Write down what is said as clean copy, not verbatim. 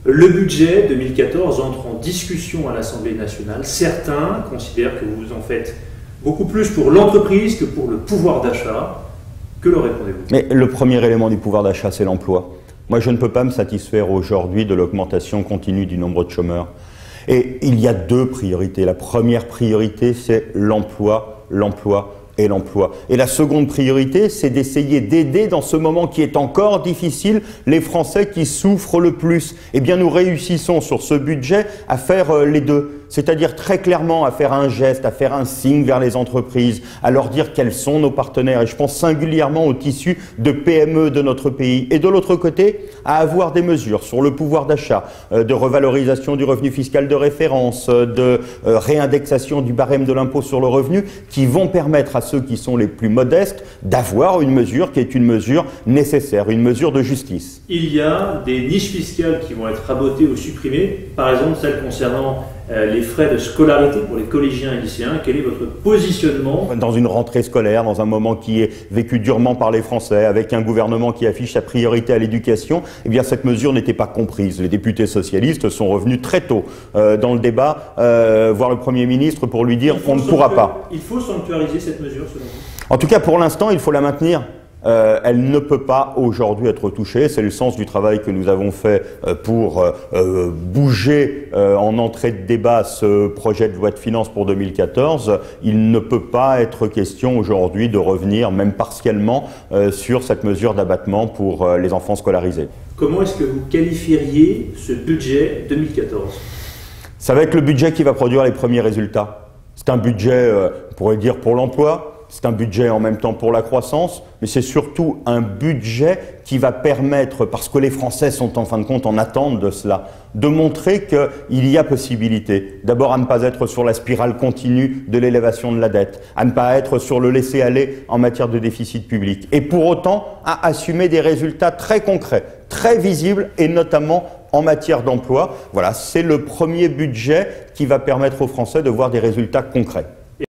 Le budget 2014 entre en discussion à l'Assemblée nationale. Certains considèrent que vous en faites beaucoup plus pour l'entreprise que pour le pouvoir d'achat. Que leur répondez-vous? Mais le premier élément du pouvoir d'achat, c'est l'emploi. Moi, je ne peux pas me satisfaire aujourd'hui de l'augmentation continue du nombre de chômeurs. Et il y a deux priorités. La première priorité, c'est l'emploi, l'emploi et l'emploi. Et la seconde priorité, c'est d'essayer d'aider dans ce moment qui est encore difficile, les Français qui souffrent le plus. Eh bien, nous réussissons sur ce budget à faire les deux. C'est-à-dire très clairement à faire un geste, à faire un signe vers les entreprises, à leur dire quels sont nos partenaires. Et je pense singulièrement au tissu de PME de notre pays. Et de l'autre côté, à avoir des mesures sur le pouvoir d'achat, de revalorisation du revenu fiscal de référence, de réindexation du barème de l'impôt sur le revenu, qui vont permettre à ceux qui sont les plus modestes d'avoir une mesure qui est une mesure nécessaire, une mesure de justice. Il y a des niches fiscales qui vont être rabotées ou supprimées, par exemple celle concernant les frais de scolarité pour les collégiens et lycéens. Quel est votre positionnement? Dans une rentrée scolaire, dans un moment qui est vécu durement par les Français, avec un gouvernement qui affiche sa priorité à l'éducation, eh bien cette mesure n'était pas comprise. Les députés socialistes sont revenus très tôt dans le débat, voir le Premier ministre pour lui dire on ne pourra pas. Il faut sanctuariser cette mesure selon vous? En tout cas, pour l'instant, il faut la maintenir. Elle ne peut pas aujourd'hui être touchée. C'est le sens du travail que nous avons fait pour bouger en entrée de débat ce projet de loi de finances pour 2014. Il ne peut pas être question aujourd'hui de revenir, même partiellement, sur cette mesure d'abattement pour les enfants scolarisés. Comment est-ce que vous qualifieriez ce budget 2014? Ça va être le budget qui va produire les premiers résultats. C'est un budget, on pourrait dire, pour l'emploi. C'est un budget en même temps pour la croissance, mais c'est surtout un budget qui va permettre, parce que les Français sont en fin de compte en attente de cela, de montrer qu'il y a possibilité. D'abord à ne pas être sur la spirale continue de l'élévation de la dette, à ne pas être sur le laisser-aller en matière de déficit public, et pour autant à assumer des résultats très concrets, très visibles, et notamment en matière d'emploi. Voilà, c'est le premier budget qui va permettre aux Français de voir des résultats concrets.